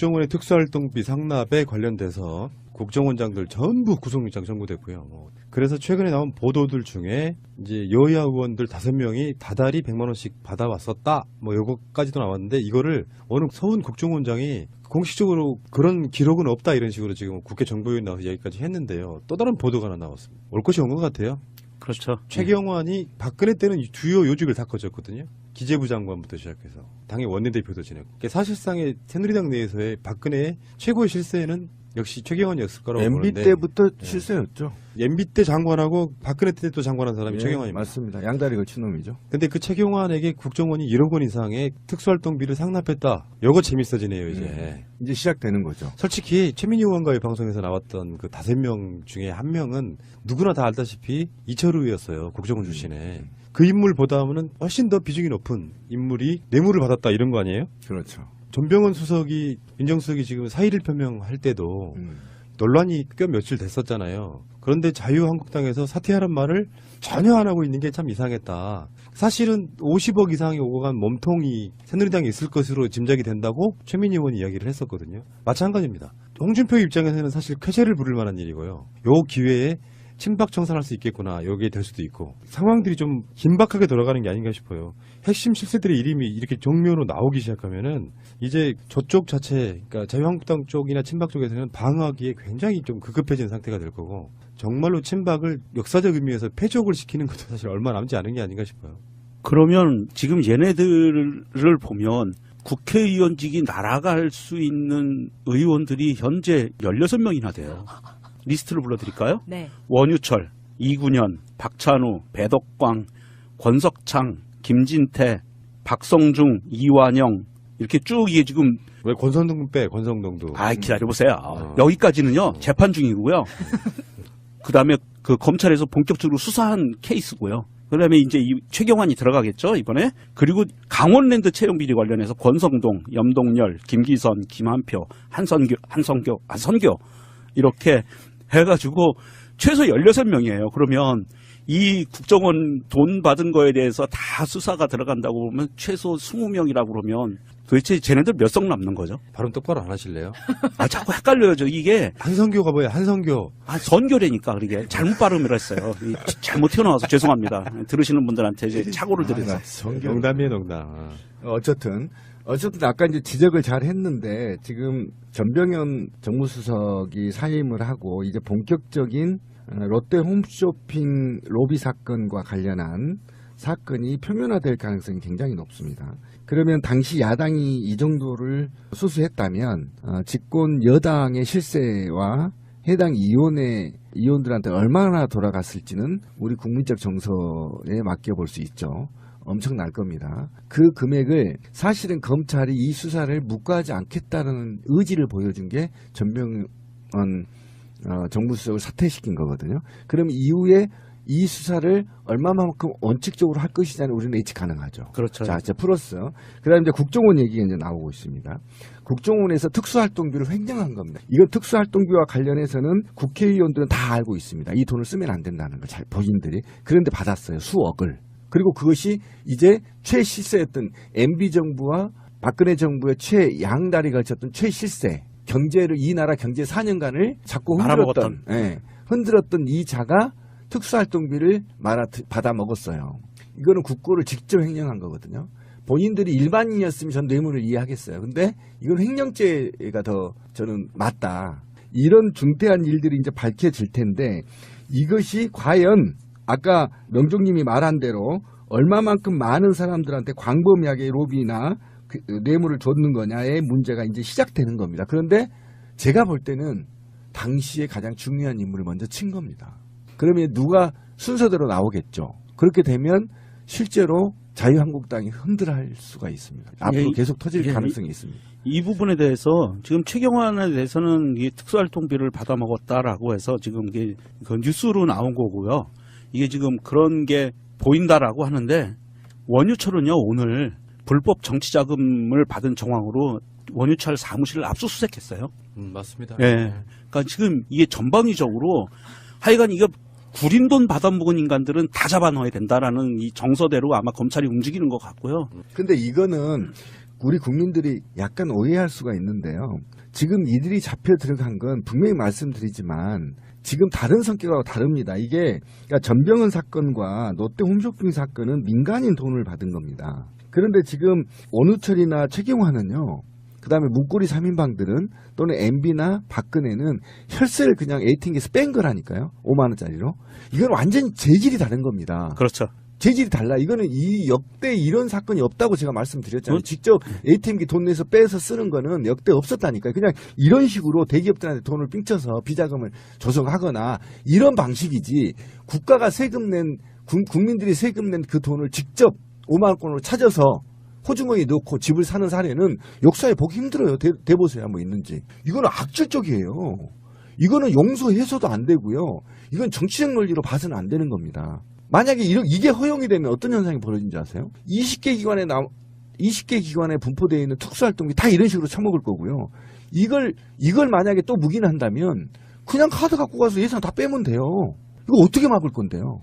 국정원의 특수활동비 상납에 관련돼서 국정원장들 전부 구속영장 청구됐고요. 그래서 최근에 나온 보도들 중에 이제 여야 의원들 5명이 다달이 100만 원씩 받아왔었다. 요거까지도 나왔는데 이거를 어느 서훈 국정원장이 공식적으로 그런 기록은 없다 이런 식으로 지금 국회 정보위원 나와서 얘기까지 했는데요. 또 다른 보도가 하나 나왔습니다. 올 것이 온 것 같아요. 그렇죠. 최경환이 박근혜 때는 주요 요직을 다 거쳤거든요. 기재부 장관부터 시작해서 당의 원내대표도 지냈고 사실상의 새누리당 내에서의 박근혜의 최고의 실세는 역시 최경환이었을 거라고 MB 보는데 때부터 실세였죠. MB 때 장관하고 박근혜 때도 장관한 사람이 예, 최경환입니다. 맞습니다. 양다리 걸친 놈이죠. 근데 그 최경환에게 국정원이 1억 원 이상의 특수활동비를 상납했다. 요거 재밌어지네요 이제. 이제 시작되는 거죠. 솔직히 최민희 의원과의 방송에서 나왔던 그 5명 중에 한 명은 누구나 다 알다시피 이철우였어요. 국정원 출신에. 그 인물보다는 훨씬 더 비중이 높은 인물이 뇌물을 받았다 이런 거 아니에요? 그렇죠. 전병헌 수석이 민정수석이 지금 사의를 표명할 때도 논란이 꽤 며칠 됐었잖아요. 그런데 자유한국당에서 사퇴하란 말을 전혀 안 하고 있는 게 참 이상했다. 사실은 50억 이상이 오고 간 몸통이 새누리당에 있을 것으로 짐작이 된다고 최민희 의원이 이야기를 했었거든요. 마찬가지입니다. 홍준표 입장에서는 사실 쾌재를 부를 만한 일이고요. 요 기회에 친박 청산할 수 있겠구나. 여기에 될 수도 있고. 상황들이 좀 긴박하게 돌아가는 게 아닌가 싶어요. 핵심 실세들의 이름이 이렇게 정면으로 나오기 시작하면은 이제 저쪽 자체, 그러니까 자유한국당 쪽이나 친박 쪽에서는 방어하기에 굉장히 좀 급급해진 상태가 될 거고 정말로 친박을 역사적 의미에서 패족을 시키는 것도 사실 얼마 남지 않은 게 아닌가 싶어요. 그러면 지금 얘네들을 보면 국회의원직이 날아갈 수 있는 의원들이 현재 16명이나 돼요. 리스트를 불러드릴까요? 네. 원유철, 이군현, 박찬우, 배덕광, 권석창, 김진태, 박성중, 이완영 이렇게 쭉 이게 지금 왜 권성동 빼? 권성동도. 기다려보세요. 여기까지는요 재판 중이고요. 그다음에 그 검찰에서 본격적으로 수사한 케이스고요. 그다음에 이제 이 최경환이 들어가겠죠 이번에. 그리고 강원랜드 채용 비리 관련해서 권성동, 염동열, 김기선, 김한표, 한선교 이렇게 해가지고 최소 16명이에요. 그러면 이 국정원 돈 받은 거에 대해서 다 수사가 들어간다고 보면 최소 20명이라고 그러면 도대체 쟤네들 몇 석 남는 거죠? 발음 똑바로 안 하실래요? 자꾸 헷갈려요. 이게. 한성교가 뭐예요? 한성교. 선교래니까 그게 잘못 발음을 했어요. 잘못 튀어나와서 죄송합니다. 들으시는 분들한테 이제 착오를 드려서. 농담이에요, 농담. 어쨌든 아까 이제 지적을 잘 했는데 지금 전병현 정무수석이 사임을 하고 이제 본격적인 롯데 홈쇼핑 로비 사건과 관련한 사건이 표면화될 가능성이 굉장히 높습니다. 그러면 당시 야당이 이 정도를 수수했다면 집권 여당의 실세와 해당 의원들한테 얼마나 돌아갔을지는 우리 국민적 정서에 맡겨볼 수 있죠. 엄청날 겁니다. 그 금액을 사실은 검찰이 이 수사를 묵과하지 않겠다는 의지를 보여준 게 전병헌 정무수석을 사퇴시킨 거거든요. 그럼 이후에 이 수사를 얼마만큼 원칙적으로 할 것이냐는 우리는 예측 가능하죠. 그렇죠. 자, 이제 플러스. 그 다음에 이제 국정원 얘기가 이제 나오고 있습니다. 국정원에서 특수활동비를 횡령한 겁니다. 이건 특수활동비와 관련해서는 국회의원들은 다 알고 있습니다. 이 돈을 쓰면 안 된다는 걸 잘 본인들이. 그런데 받았어요. 수억을. 그리고 그것이 이제 최실세였던 MB정부와 박근혜 정부의 최양다리 걸쳤던 최실세. 이 나라 경제 4년간을 자꾸 흔들었던 이 자가 특수활동비를 받아 먹었어요. 이거는 국고를 직접 횡령한 거거든요. 본인들이 일반인이었으면 전 뇌물을 이해하겠어요. 근데 이건 횡령죄가 더 저는 맞다. 이런 중대한 일들이 이제 밝혀질 텐데 이것이 과연 아까 명종님이 말한 대로 얼마만큼 많은 사람들한테 광범위하게 로비나 뇌물을 줬는 거냐의 문제가 이제 시작되는 겁니다. 그런데 제가 볼 때는 당시에 가장 중요한 인물을 먼저 친 겁니다. 그러면 누가 순서대로 나오겠죠. 그렇게 되면 실제로 자유한국당이 흔들할 수가 있습니다. 앞으로 계속 터질 가능성이 있습니다. 이 부분에 대해서 지금 최경환에 대해서는 이 특수활동비를 받아먹었다라고 해서 지금 이게 그 뉴스로 나온 거고요. 이게 지금 그런 게 보인다라고 하는데 원유철은요 오늘 불법 정치자금을 받은 정황으로 원유철 사무실을 압수수색했어요. 맞습니다. 예. 그러니까 지금 이게 전방위적으로 하여간 이거 구린 돈 받아먹은 인간들은 다 잡아넣어야 된다라는 이 정서대로 아마 검찰이 움직이는 것 같고요. 근데 이거는 우리 국민들이 약간 오해할 수가 있는데요. 지금 이들이 잡혀 들어간 건 분명히 말씀드리지만 지금 다른 성격하고 다릅니다. 이게 그러니까 전병헌 사건과 롯데 홈쇼핑 사건은 민간인 돈을 받은 겁니다. 그런데 지금 원우철이나 최경환은요. 그다음에 문고리 3인방들은 또는 MB나 박근혜는 혈세를 그냥 에이팅에서 뺀 거라니까요. 5만 원짜리로. 이건 완전히 재질이 다른 겁니다. 그렇죠. 재질이 달라. 이거는 이 역대 이런 사건이 없다고 제가 말씀드렸잖아요. 직접 ATM기 돈 내서 빼서 쓰는 거는 역대 없었다니까요. 그냥 이런 식으로 대기업들한테 돈을 삥쳐서 비자금을 조성하거나 이런 방식이지 국가가 세금 낸 국민들이 세금 낸 그 돈을 직접 5만 원권으로 찾아서 호주머니에 넣고 집을 사는 사례는 역사에 보기 힘들어요. 대보세요. 뭐 있는지. 이거는 악질적이에요. 이거는 용서해서도 안 되고요. 이건 정치적 논리로 봐서는 안 되는 겁니다. 만약에 이게 허용이 되면 어떤 현상이 벌어진지 아세요? 20개 기관에 분포되어 있는 특수활동비 다 이런 식으로 처먹을 거고요. 이걸 만약에 또 묵인한다면 그냥 카드 갖고 가서 예산 다 빼면 돼요. 이거 어떻게 막을 건데요?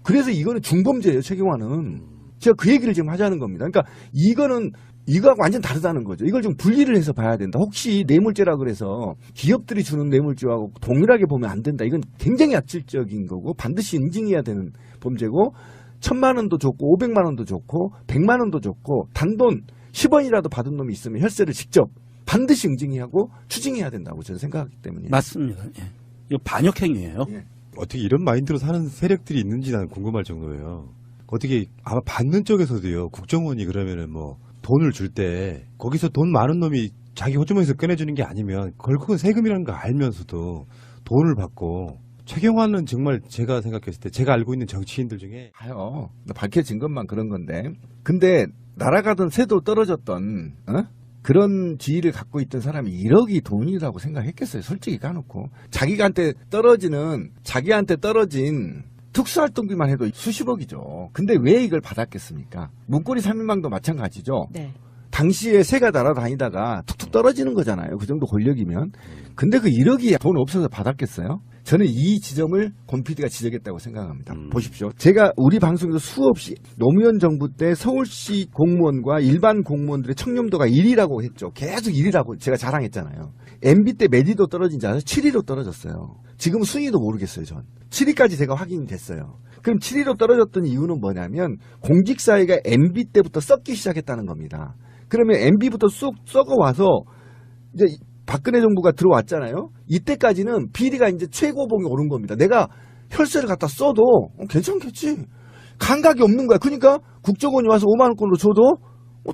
그래서 이거는 중범죄예요. 최경환은. 제가 그 얘기를 지금 하자는 겁니다. 그러니까 이거하고 완전 다르다는 거죠. 이걸 좀 분리를 해서 봐야 된다. 혹시 뇌물죄라 그래서 기업들이 주는 뇌물죄하고 동일하게 보면 안 된다. 이건 굉장히 악질적인 거고 반드시 인증해야 되는 범죄고 1,000만 원도 좋고 500만 원도 좋고 100만 원도 좋고 단돈 10원이라도 받은 놈이 있으면 혈세를 직접 반드시 인증해야 하고 추징해야 된다고 저는 생각하기 때문이에요. 맞습니다. 예. 이거 반역행위예요. 예. 어떻게 이런 마인드로 사는 세력들이 있는지 나는 궁금할 정도예요. 어떻게 아마 받는 쪽에서도요. 국정원이 그러면은 뭐 돈을 줄 때 거기서 돈 많은 놈이 자기 호주머니에서 꺼내주는 게 아니면 결국은 세금이라는 거 알면서도 돈을 받고 최경환은 정말 제가 생각했을 때 제가 알고 있는 정치인들 중에 봐요. 밝혀진 것만 그런 건데. 근데 날아가던 새도 떨어졌던 그런 지위를 갖고 있던 사람이 1억이 돈이라고 생각했겠어요. 솔직히 까놓고. 자기한테 떨어진 특수활동비만 해도 수십억이죠. 근데 왜 이걸 받았겠습니까? 문고리 3인방도 마찬가지죠. 네. 당시에 새가 날아다니다가 툭툭 떨어지는 거잖아요. 그 정도 권력이면. 근데 그 1억이 돈 없어서 받았겠어요? 저는 이 지점을 권 PD가 지적했다고 생각합니다. 보십시오. 제가 우리 방송에서 수없이 노무현 정부 때 서울시 공무원과 일반 공무원들의 청렴도가 1위라고 했죠. 계속 1위라고 제가 자랑했잖아요. MB 때 몇 위도 떨어진 줄 알아요? 7위로 떨어졌어요. 지금 순위도 모르겠어요, 전. 7위까지 제가 확인이 됐어요. 그럼 7위로 떨어졌던 이유는 뭐냐면 공직사회가 MB 때부터 썩기 시작했다는 겁니다. 그러면 MB부터 쑥 썩어와서 이제 박근혜 정부가 들어왔잖아요. 이때까지는 비리가 이제 최고봉에 오른 겁니다. 내가 혈세를 갖다 써도 괜찮겠지. 감각이 없는 거야. 그러니까 국정원이 와서 5만 원권으로 줘도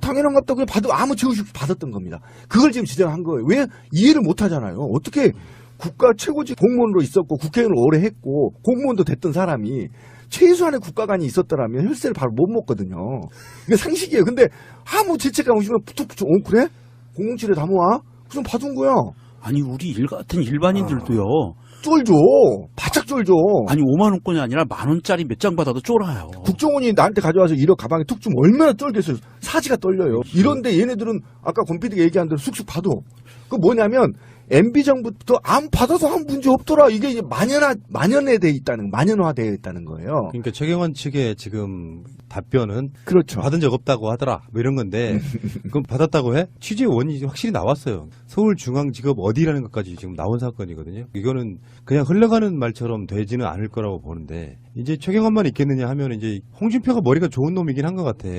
당연한 것 같다. 그냥 아무 죄 없이 받았던 겁니다. 그걸 지금 지적한 거예요. 왜? 이해를 못 하잖아요. 어떻게 국가 최고직 공무원으로 있었고 국회의원을 오래 했고 공무원도 됐던 사람이 최소한의 국가관이 있었더라면 혈세를 바로 못 먹거든요. 이게 상식이에요. 근데 아무 죄책감 없이면 그래? 007에 다 모아? 그럼 받은 거야. 아니 우리 같은 일반인들도요. 쫄죠. 바짝 쫄죠. 아니 5만 원권이 아니라 만 원짜리 몇 장 받아도 쫄아요. 국정원이 나한테 가져와서 1억 가방에 툭 주면 얼마나 쫄겠어요. 사지가 떨려요. 이런데 얘네들은 아까 권 PD가 얘기한 대로 쑥쑥 받아. 그 뭐냐면 MB 정부부터 받아도 아무 문제 없더라. 이게 이제 만연화되어 있다는 거예요. 그러니까 최경환 측의 지금 답변은 그렇죠. 받은 적 없다고 하더라. 뭐 이런 건데 그럼 받았다고 해? 취재 원인이 확실히 나왔어요. 서울중앙지검 어디라는 것까지 지금 나온 사건이거든요. 이거는 그냥 흘러가는 말처럼 되지는 않을 거라고 보는데 이제 최경환만 있겠느냐 하면 이제 홍준표가 머리가 좋은 놈이긴 한 것 같아.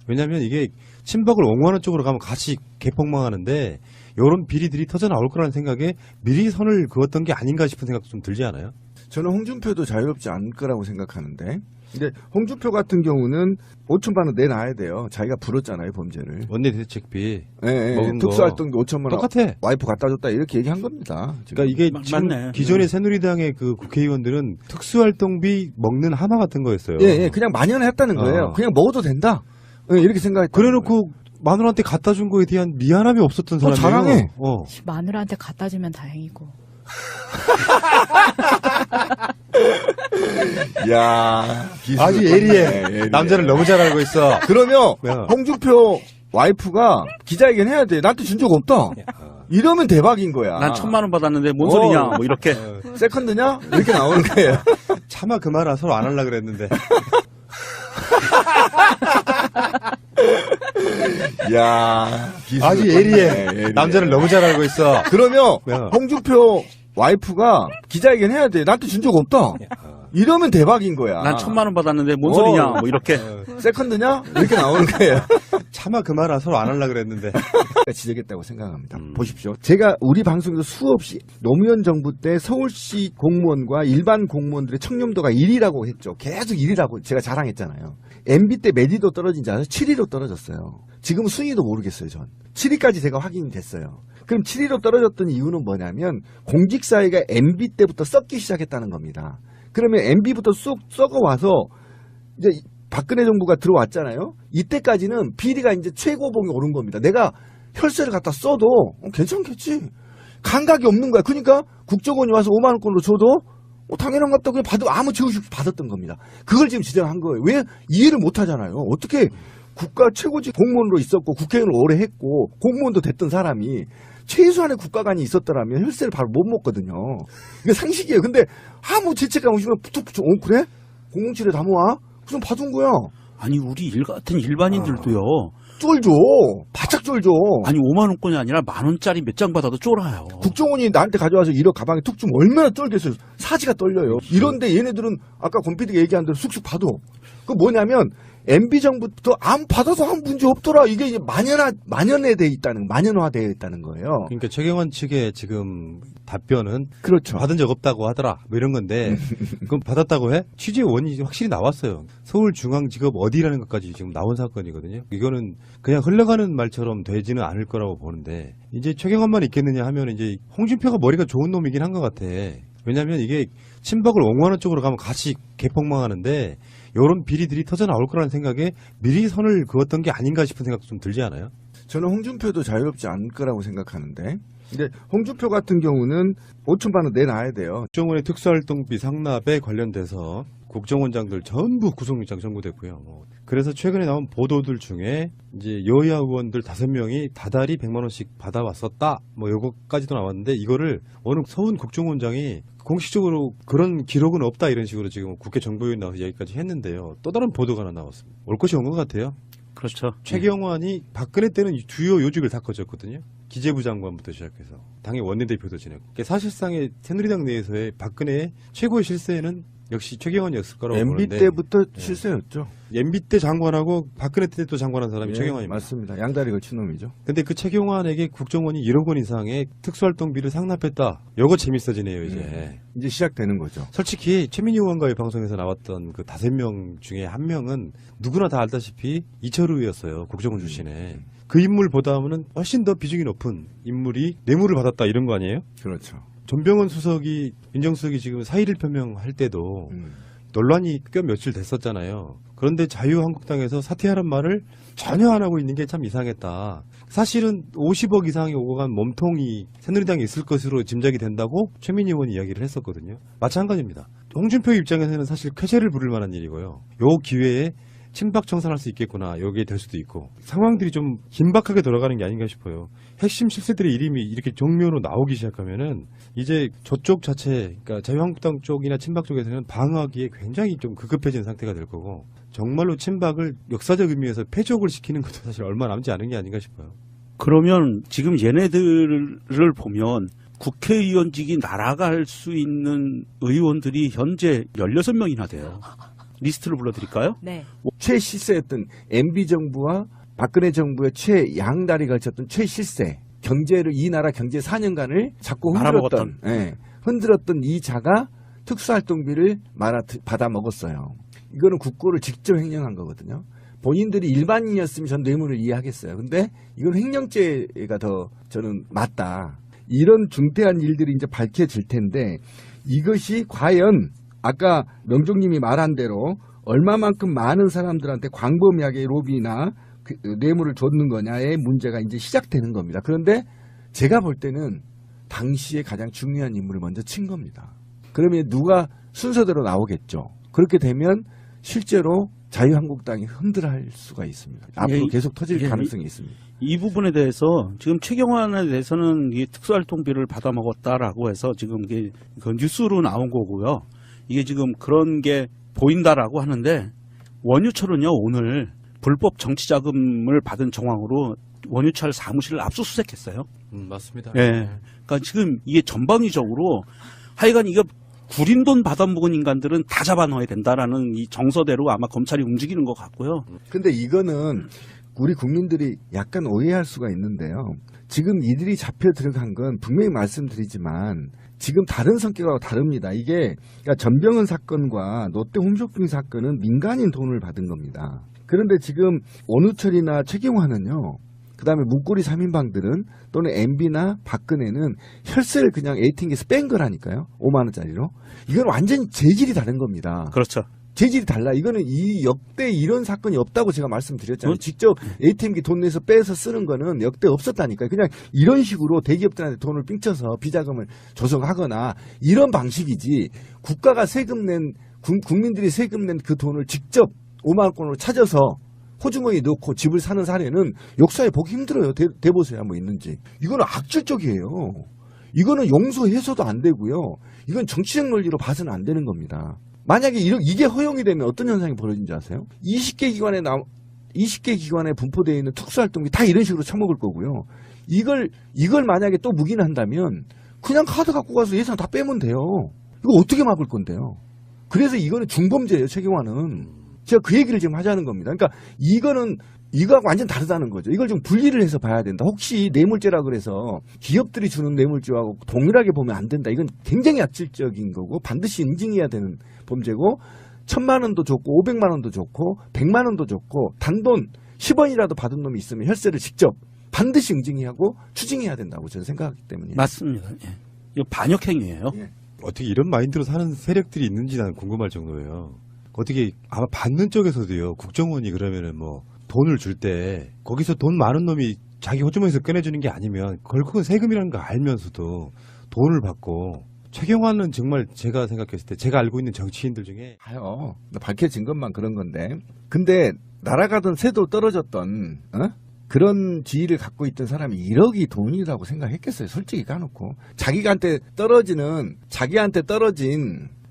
왜냐하면 이게 친박을 옹호하는 쪽으로 가면 같이 개폭망하는데 이런 비리들이 터져 나올 거라는 생각에 미리 선을 그었던 게 아닌가 싶은 생각도 좀 들지 않아요? 저는 홍준표도 자유롭지 않을 거라고 생각하는데 근데 홍준표 같은 경우는 5천만 원 내놔야 돼요. 자기가 불었잖아요. 범죄를. 원내대책비 먹은 특수활동비 5천만 원 똑같아. 와이프 갖다 줬다 이렇게 얘기한 겁니다. 지금. 그러니까 이게 지금 맞네. 기존의 새누리당의 그 국회의원들은 특수활동비 먹는 하나 같은 거였어요. 예, 그냥 만연했다는 거예요. 그냥 먹어도 된다. 이렇게 생각했다. 그래놓고 마누라한테 갖다 준 거에 대한 미안함이 없었던 사람이에요. 자랑해. 마누라한테 갖다 주면 다행이고. 야, 아주 예리해. 남자를 너무 잘 알고 있어. 그러면 야. 홍준표 와이프가 기자회견 해야 돼. 나한테 준 적 없다. 이러면 대박인 거야. 난 1,000만 원 받았는데 뭔 소리냐 뭐 이렇게. 세컨드냐? 이렇게 나오는 거예요. 차마 그 말아 서로 안 하려고 그랬는데. 야, 아주 예리해. 남자를 너무 잘 알고 있어. 그러면 네. 홍준표 와이프가 기자회견 해야 돼. 나한테 준 적 없다. 이러면 대박인 거야. 난 1,000만 원 받았는데 뭔 소리냐 뭐 이렇게. 세컨드냐? 이렇게 나오는 거예요. 차마 그 말 서로 안 하려고 그랬는데. 지적했다고 생각합니다. 보십시오. 제가 우리 방송에서 수없이 노무현 정부 때 서울시 공무원과 일반 공무원들의 청렴도가 1위라고 했죠. 계속 1위라고 제가 자랑했잖아요. MB 때 몇 위로 떨어진 줄 아세요? 7위로 떨어졌어요. 지금 순위도 모르겠어요, 전. 7위까지 제가 확인이 됐어요. 그럼 7위로 떨어졌던 이유는 뭐냐면 공직사회가 MB 때부터 썩기 시작했다는 겁니다. 그러면 MB부터 쑥 썩어와서 이제 박근혜 정부가 들어왔잖아요. 이때까지는 비리가 이제 최고봉에 오른 겁니다. 내가 혈세를 갖다 써도 괜찮겠지. 감각이 없는 거야. 그러니까 국정원이 와서 5만 원권으로 줘도 당연한 것 같다. 그냥 아무 죄 없이 받았던 겁니다. 그걸 지금 지적한 거예요. 왜? 이해를 못 하잖아요. 어떻게 국가 최고직 공무원으로 있었고 국회의원을 오래 했고 공무원도 됐던 사람이 최소한의 국가관이 있었더라면 혈세를 바로 못 먹거든요. 이게 상식이에요. 근데 아무 죄책감 없으면 툭툭 그래? 007에 다 모아? 그럼 봐준 거야. 아니 우리 일 같은 일반인들도요. 쫄죠. 바짝 쫄죠. 아니 5만 원권이 아니라 10,000원짜리 몇 장 받아도 쫄아요. 국정원이 나한테 가져와서 1억 가방에 툭 주면 얼마나 쫄겠어요. 사지가 떨려요. 이런데 얘네들은 아까 권 PD가 얘기한 대로 쑥쑥 봐도 그 뭐냐면 MB 정부부터 안 받아서 아무 문제 없더라. 이게 이제 만연화되어 있다는 거예요. 그러니까 최경환 측의 지금 답변은 그렇죠. 받은 적 없다고 하더라. 뭐 이런 건데 그럼 받았다고 해? 취재 원인이 확실히 나왔어요. 서울중앙지검 어디라는 것까지 지금 나온 사건이거든요. 이거는 그냥 흘러가는 말처럼 되지는 않을 거라고 보는데 이제 최경환만 있겠느냐 하면 이제 홍준표가 머리가 좋은 놈이긴 한 것 같아. 왜냐하면 이게 친박을 옹호하는 쪽으로 가면 같이 개폭망하는데 이런 비리들이 터져 나올 거라는 생각에 미리 선을 그었던 게 아닌가 싶은 생각도 좀 들지 않아요? 저는 홍준표도 자유롭지 않을 거라고 생각하는데 근데 홍준표 같은 경우는 5천만 원 내놔야 돼요. 국정원의 특수활동비 상납에 관련돼서 국정원장들 전부 구속영장 청구됐고요. 그래서 최근에 나온 보도들 중에 이제 여야 의원들 5명이 다달이 100만 원씩 받아왔었다. 뭐 요거까지도 나왔는데 이거를 어느 서훈 국정원장이 공식적으로 그런 기록은 없다 이런 식으로 지금 국회 정보위원 나와서 얘기까지 했는데요. 또 다른 보도가 하나 나왔습니다. 올 것이 온 것 같아요. 그렇죠. 최경환이 박근혜 때는 주요 요직을 다 거쳤거든요. 기재부 장관부터 시작해서 당의 원내대표도 지냈고 사실상의 새누리당 내에서의 박근혜의 최고의 실세는 역시 최경환이었을 거라고 MB 보는데 때부터 실세였죠. MB 때 장관하고 박근혜 때도 장관한 사람이 예, 최경환입니다. 맞습니다. 양다리 걸친 놈이죠. 근데 그 최경환에게 국정원이 1억 원 이상의 특수활동비를 상납했다. 요거 재밌어지네요 이제. 이제 시작되는 거죠. 솔직히 최민희 의원과의 방송에서 나왔던 그 5명 중에 한 명은 누구나 다 알다시피 이철우였어요. 국정원 출신에. 그 인물보다는 훨씬 더 비중이 높은 인물이 뇌물을 받았다 이런 거 아니에요? 그렇죠. 전병헌 수석이 민정수석이 지금 사의를 표명할 때도 논란이 꽤 며칠 됐었잖아요. 그런데 자유한국당에서 사퇴하란 말을 전혀 안 하고 있는 게 참 이상했다. 사실은 50억 이상이 오고 간 몸통이 새누리당에 있을 것으로 짐작이 된다고 최민희 의원이 이야기를 했었거든요. 마찬가지입니다. 홍준표 입장에서는 사실 쾌재를 부를 만한 일이고요. 요 기회에 친박 청산할 수 있겠구나. 여기에 될 수도 있고. 상황들이 좀 긴박하게 돌아가는 게 아닌가 싶어요. 핵심 실세들의 이름이 이렇게 정면으로 나오기 시작하면은 이제 저쪽 자체, 그러니까 자유한국당 쪽이나 친박 쪽에서는 방어하기에 굉장히 좀 급급해진 상태가 될 거고 정말로 친박을 역사적 의미에서 패족을 시키는 것도 사실 얼마 남지 않은 게 아닌가 싶어요. 그러면 지금 얘네들을 보면 국회의원직이 날아갈 수 있는 의원들이 현재 16명이나 돼요. 리스트를 불러드릴까요? 네. 최실세였던 MB정부와 박근혜 정부의 최양다리 걸쳤던 최실세. 경제를 이 나라 경제 4년간을 자꾸 흔들었던, 예, 흔들었던 이 자가 특수활동비를 받아 먹었어요. 이거는 국고를 직접 횡령한 거거든요. 본인들이 일반인이었으면 전 뇌물을 이해하겠어요. 근데 이건 횡령죄가 더 저는 맞다. 이런 중대한 일들이 이제 밝혀질 텐데 이것이 과연 아까 명종님이 말한 대로 얼마만큼 많은 사람들한테 광범위하게 로비나 뇌물을 줬는 거냐의 문제가 이제 시작되는 겁니다. 그런데 제가 볼 때는 당시에 가장 중요한 인물을 먼저 친 겁니다. 그러면 누가 순서대로 나오겠죠. 그렇게 되면 실제로 자유한국당이 흔들할 수가 있습니다. 앞으로 계속 터질 가능성이 있습니다. 이 부분에 대해서 지금 최경환에 대해서는 이 특수활동비를 받아먹었다라고 해서 지금 이게 그 뉴스로 나온 거고요. 이게 지금 그런 게 보인다라고 하는데 원유철은요, 오늘 불법 정치자금을 받은 정황으로 원유철 사무실을 압수수색했어요. 맞습니다. 예. 그러니까 지금 이게 전방위적으로 하여간 이거 구린 돈 받아먹은 인간들은 다 잡아넣어야 된다라는 이 정서대로 아마 검찰이 움직이는 것 같고요. 근데 이거는 우리 국민들이 약간 오해할 수가 있는데요. 지금 이들이 잡혀 들어간 건 분명히 말씀드리지만 지금 다른 성격하고 다릅니다. 이게 그러니까 전병헌 사건과 롯데 홈쇼핑 사건은 민간인 돈을 받은 겁니다. 그런데 지금 원우철이나 최경환은요. 그다음에 문고리 3인방들은 또는 MB나 박근혜는 혈세를 그냥 ATM기에서 뺀 거라니까요. 5만 원짜리로. 이건 완전히 재질이 다른 겁니다. 그렇죠. 재질이 달라. 이거는 이 역대 이런 사건이 없다고 제가 말씀드렸잖아요. 직접 ATM기 돈 내서 빼서 쓰는 거는 역대 없었다니까요. 그냥 이런 식으로 대기업들한테 돈을 삥쳐서 비자금을 조성하거나 이런 방식이지 국가가 세금 낸 국민들이 세금 낸 그 돈을 직접 5만 원권으로 찾아서 호주머니에 넣고 집을 사는 사례는 역사에 보기 힘들어요. 대보세요. 뭐 있는지. 이거는 악질적이에요. 이거는 용서해서도 안 되고요. 이건 정치적 논리로 봐서는 안 되는 겁니다. 만약에 이게 허용이 되면 어떤 현상이 벌어진지 아세요? 20개 기관에 분포되어 있는 특수활동비 다 이런 식으로 처먹을 거고요. 이걸 만약에 또 묵인한다면 그냥 카드 갖고 가서 예산 다 빼면 돼요. 이거 어떻게 막을 건데요? 그래서 이거는 중범죄예요. 최경환은. 제가 그 얘기를 지금 하자는 겁니다. 그러니까 이거하고 완전 다르다는 거죠. 이걸 좀 분리를 해서 봐야 된다. 혹시 뇌물죄라 그래서 기업들이 주는 뇌물죄하고 동일하게 보면 안 된다. 이건 굉장히 악질적인 거고 반드시 인증해야 되는 범죄고 1,000만 원도 좋고 500만 원도 좋고 100만 원도 좋고 단돈 10원이라도 받은 놈이 있으면 혈세를 직접 반드시 인증해야 하고 추징해야 된다고 저는 생각하기 때문이에요. 맞습니다. 예. 이거 반역행위예요. 예. 어떻게 이런 마인드로 사는 세력들이 있는지 나는 궁금할 정도예요. 어떻게 아마 받는 쪽에서도요. 국정원이 그러면은 뭐 돈을 줄 때 거기서 돈 많은 놈이 자기 호주머니에서 꺼내주는 게 아니면 결국은 세금이라는 거 알면서도 돈을 받고 최경환은 정말 제가 생각했을 때 제가 알고 있는 정치인들 중에 봐요. 밝혀진 것만 그런 건데. 근데 날아가던 새도 떨어졌던 그런 지위를 갖고 있던 사람이 1억이 돈이라고 생각했겠어요. 솔직히 까놓고. 자기한테 떨어진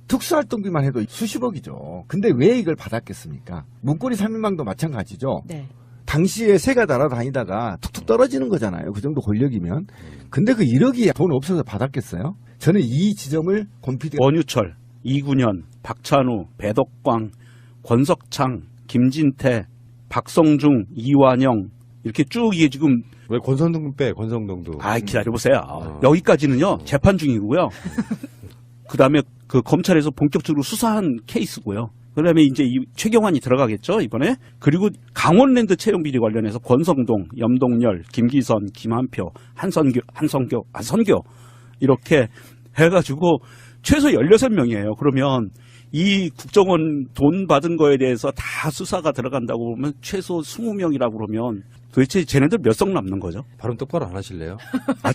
특수활동비만 해도 수십억이죠. 근데 왜 이걸 받았겠습니까? 문고리 3인방도 마찬가지죠. 네. 당시에 새가 날아다니다가 툭툭 떨어지는 거잖아요. 그 정도 권력이면. 근데 그 1억이 돈 없어서 받았겠어요? 저는 이 지점을 권PD가 원유철, 이군현, 박찬우, 배덕광, 권석창, 김진태, 박성중, 이완영 이렇게 쭉 이게 지금 왜 권성동 빼 권성동도 기다려보세요. 여기까지는요 재판 중이고요. 그다음에 그 검찰에서 본격적으로 수사한 케이스고요. 그다음에 이제 이 최경환이 들어가겠죠 이번에. 그리고 강원랜드 채용 비리 관련해서 권성동, 염동열, 김기선, 김한표, 한선교 이렇게 해가지고 최소 16명이에요. 그러면 이 국정원 돈 받은 거에 대해서 다 수사가 들어간다고 보면 최소 20명이라고 그러면 도대체 쟤네들 몇 석 남는 거죠? 발음 똑바로 안 하실래요?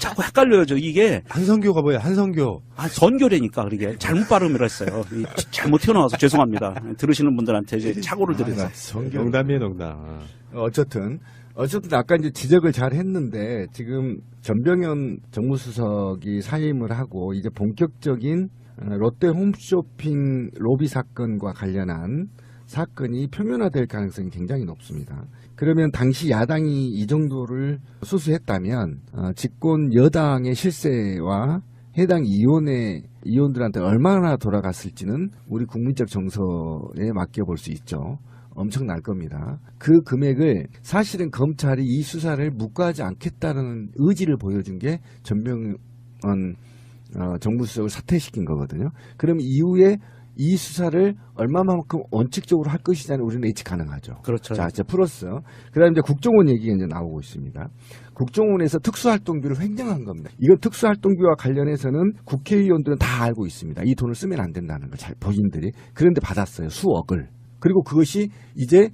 자꾸 헷갈려요. 이게 한성교가 뭐예요? 한성교. 선교래니까 그게 잘못 발음을 했어요. 잘못 튀어나와서 죄송합니다. 들으시는 분들한테 이제 착오를 드려서. 농담이에요, 농담. 어쨌든 아까 이제 지적을 잘 했는데 지금 전병헌 정무수석이 사임을 하고 이제 본격적인 롯데 홈쇼핑 로비 사건과 관련한 사건이 표면화될 가능성이 굉장히 높습니다. 그러면 당시 야당이 이 정도를 수수했다면 집권 여당의 실세와 해당 이원들한테 얼마나 돌아갔을지는 우리 국민적 정서에 맡겨볼 수 있죠. 엄청날 겁니다. 그 금액을 사실은 검찰이 이 수사를 묵과하지 않겠다는 의지를 보여준 게 전병헌 정무수석을 사퇴시킨 거거든요. 그럼 이후에 이 수사를 얼마만큼 원칙적으로 할 것이냐는 우리는 예측 가능하죠. 그렇죠. 자, 이제 플러스. 그다음에 이제 국정원 얘기가 이제 나오고 있습니다. 국정원에서 특수활동비를 횡령한 겁니다. 이건 특수활동비와 관련해서는 국회의원들은 다 알고 있습니다. 이 돈을 쓰면 안 된다는 걸 본인들이. 그런데 받았어요. 수억을. 그리고 그것이 이제